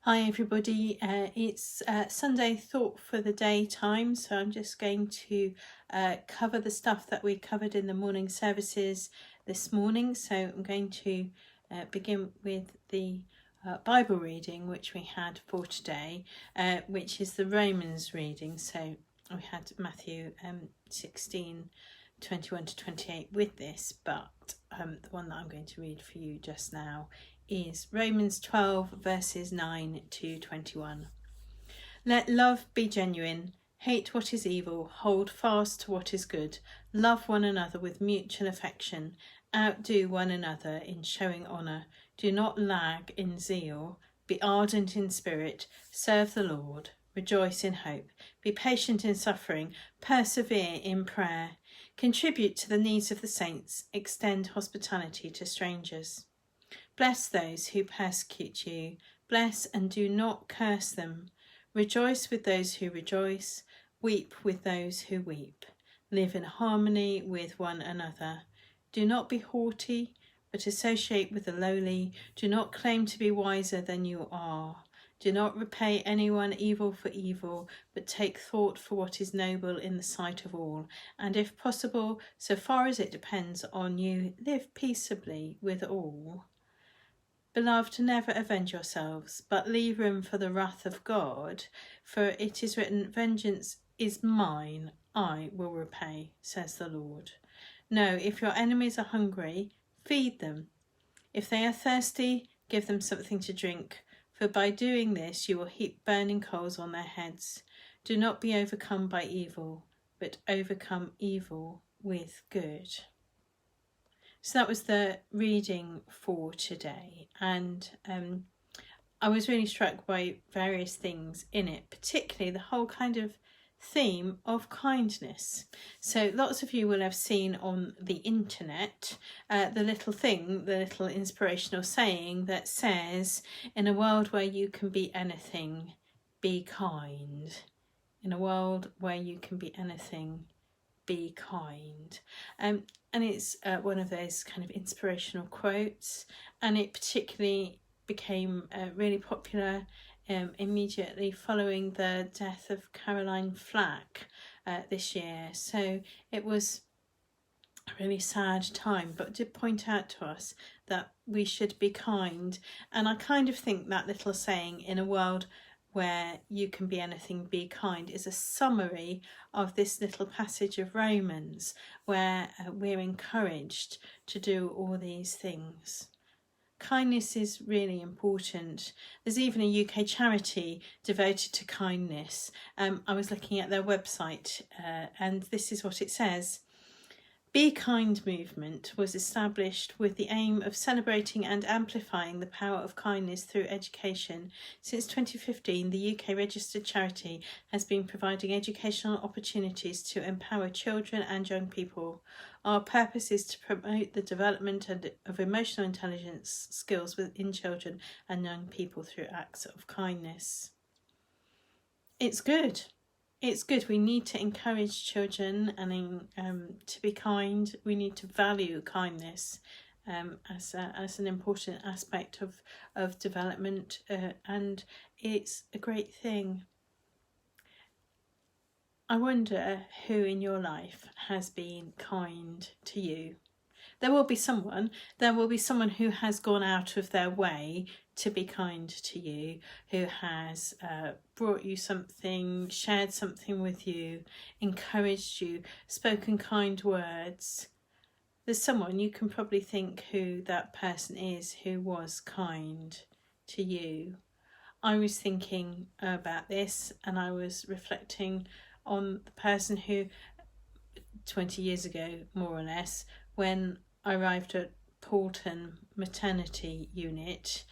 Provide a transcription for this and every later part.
Hi everybody, it's Sunday thought for the day time, so I'm just going to cover the stuff that we covered in the morning services this morning. So I'm going to begin with the Bible reading which we had for today, which is the Romans reading. So we had Matthew 16, 21 to 28 with this, but the one that I'm going to read for you just now is Romans 12 verses 9 to 21. Let love be genuine, hate what is evil, hold fast to what is good, love one another with mutual affection, outdo one another in showing honour, do not lag in zeal, be ardent in spirit, serve the Lord, rejoice in hope, be patient in suffering, persevere in prayer, contribute to the needs of the saints, extend hospitality to strangers. Bless those who persecute you, bless and do not curse them. Rejoice with those who rejoice, weep with those who weep. Live in harmony with one another. Do not be haughty, but associate with the lowly. Do not claim to be wiser than you are. Do not repay anyone evil for evil, but take thought for what is noble in the sight of all. And if possible, so far as it depends on you, live peaceably with all. Beloved, never avenge yourselves, but leave room for the wrath of God, for it is written, vengeance is mine, I will repay, says the Lord. No, if your enemies are hungry, feed them. If they are thirsty, give them something to drink, for by doing this you will heap burning coals on their heads. Do not be overcome by evil, but overcome evil with good. So that was the reading for today, and I was really struck by various things in it, particularly the whole kind of theme of kindness. So lots of you will have seen on the internet the little inspirational saying that says, in a world where you can be anything, be kind. In a world where you can be anything, be kind. And it's one of those kind of inspirational quotes, and it particularly became really popular immediately following the death of Caroline Flack this year. So it was a really sad time, but it did point out to us that we should be kind. And I kind of think that little saying, in a world where you can be anything, be kind, is a summary of this little passage of Romans where we're encouraged to do all these things. Kindness is really important. There's even a UK charity devoted to kindness. I was looking at their website and this is what it says. Be Kind movement was established with the aim of celebrating and amplifying the power of kindness through education. Since 2015, the UK registered charity has been providing educational opportunities to empower children and young people. Our purpose is to promote the development of emotional intelligence skills within children and young people through acts of kindness. It's good. It's good. We need to encourage children and to be kind. We need to value kindness as an important aspect of development, and it's a great thing. I wonder who in your life has been kind to you. There will be someone who has gone out of their way to be kind to you, who has brought you something, shared something with you, encouraged you, spoken kind words. There's someone, you can probably think who that person is who was kind to you. I was thinking about this and I was reflecting on the person who 20 years ago, more or less, when I arrived at Poulton maternity unit,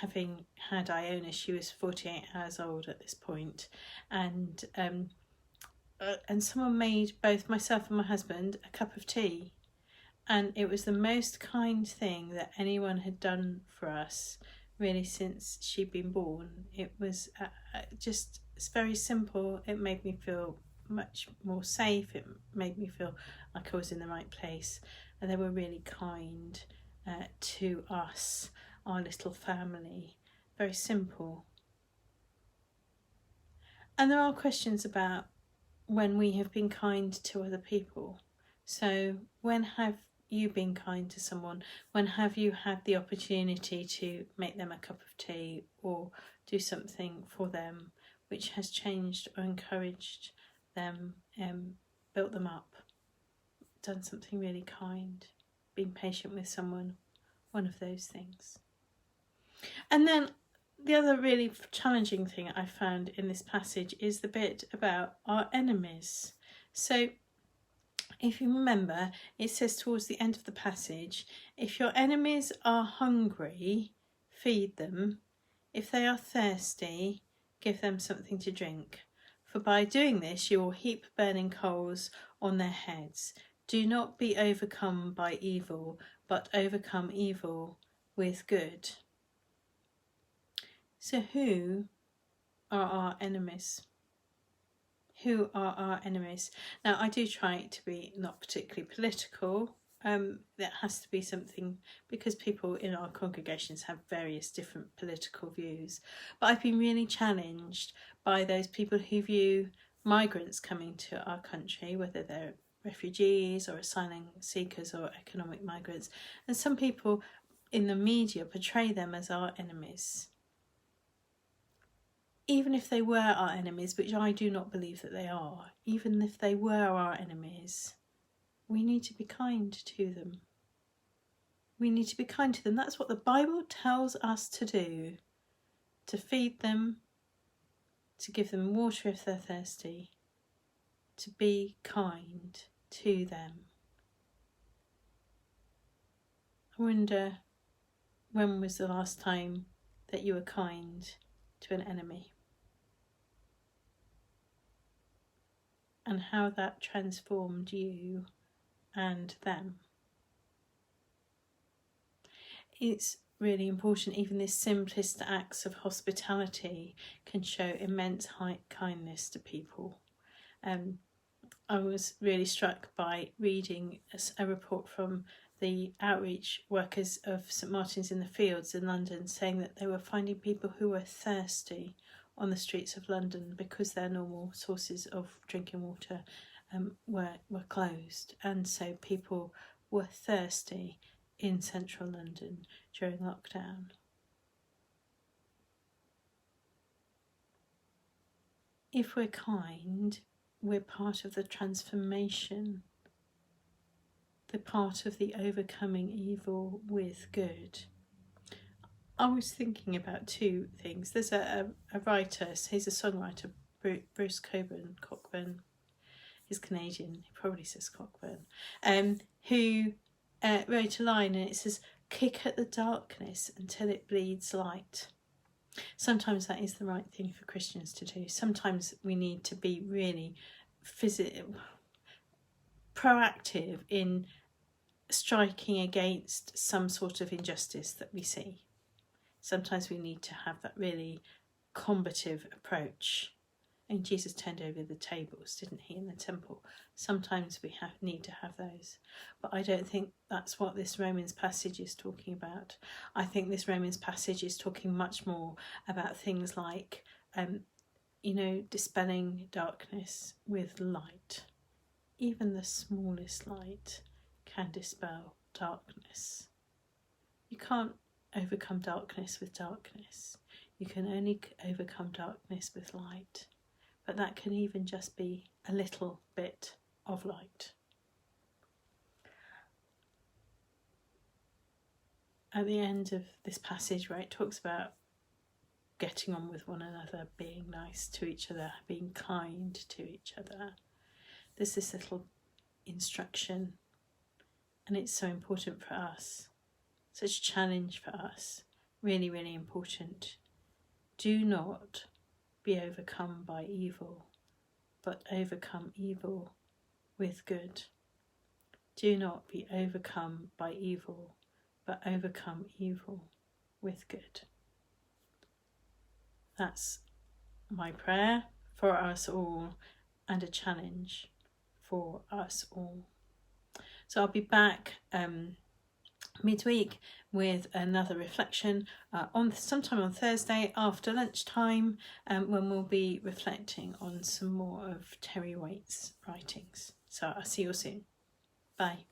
having had Iona. She was 48 hours old at this point, and someone made both myself and my husband a cup of tea, and it was the most kind thing that anyone had done for us, really, since she'd been born. It was it's very simple. It made me feel much more safe. It made me feel like I was in the right place, and they were really kind to us, our little family, very simple. And there are questions about when we have been kind to other people. So when have you been kind to someone? When have you had the opportunity to make them a cup of tea or do something for them which has changed or encouraged them, built them up, done something really kind, been patient with someone, one of those things. And then the other really challenging thing I found in this passage is the bit about our enemies. So if you remember, it says towards the end of the passage, if your enemies are hungry, feed them. If they are thirsty, give them something to drink. For by doing this, you will heap burning coals on their heads. Do not be overcome by evil, but overcome evil with good. So who are our enemies? Who are our enemies? Now, I do try to be not particularly political. That has to be something, because people in our congregations have various different political views. But I've been really challenged by those people who view migrants coming to our country, whether they're refugees or asylum seekers or economic migrants. And some people in the media portray them as our enemies. Even if they were our enemies, which I do not believe that they are, even if they were our enemies, we need to be kind to them. We need to be kind to them. That's what the Bible tells us to do. To feed them, to give them water if they're thirsty, to be kind to them. I wonder, when was the last time that you were kind to an enemy? And how that transformed you and them. It's really important. Even the simplest acts of hospitality can show immense kindness to people. I was really struck by reading a report from the outreach workers of St Martin's in the Fields in London, saying that they were finding people who were thirsty on the streets of London because their normal sources of drinking water were closed, and so people were thirsty in central London during lockdown. If we're kind, we're part of the transformation, the part of the overcoming evil with good. I was thinking about two things. There's a writer, he's a songwriter, Bruce Cockburn, he's Canadian, he probably says Cockburn, who wrote a line, and it says, "Kick at the darkness until it bleeds light." Sometimes that is the right thing for Christians to do. Sometimes we need to be really proactive in striking against some sort of injustice that we see. Sometimes we need to have that really combative approach. And Jesus turned over the tables, didn't he, in the temple? Sometimes we need to have those. But I don't think that's what this Romans passage is talking about. I think this Romans passage is talking much more about things like, dispelling darkness with light. Even the smallest light can dispel darkness. You can't overcome darkness with darkness. You can only overcome darkness with light. But that can even just be a little bit of light. At the end of this passage, where it talks about getting on with one another, being nice to each other, being kind to each other, there's this little instruction, and it's so important for us. Such a challenge for us, really, really important. Do not be overcome by evil, but overcome evil with good. Do not be overcome by evil, but overcome evil with good. That's my prayer for us all, and a challenge for us all. So I'll be back midweek with another reflection on sometime on Thursday after lunchtime, when we'll be reflecting on some more of Terry Waite's writings. So I'll see you soon. Bye.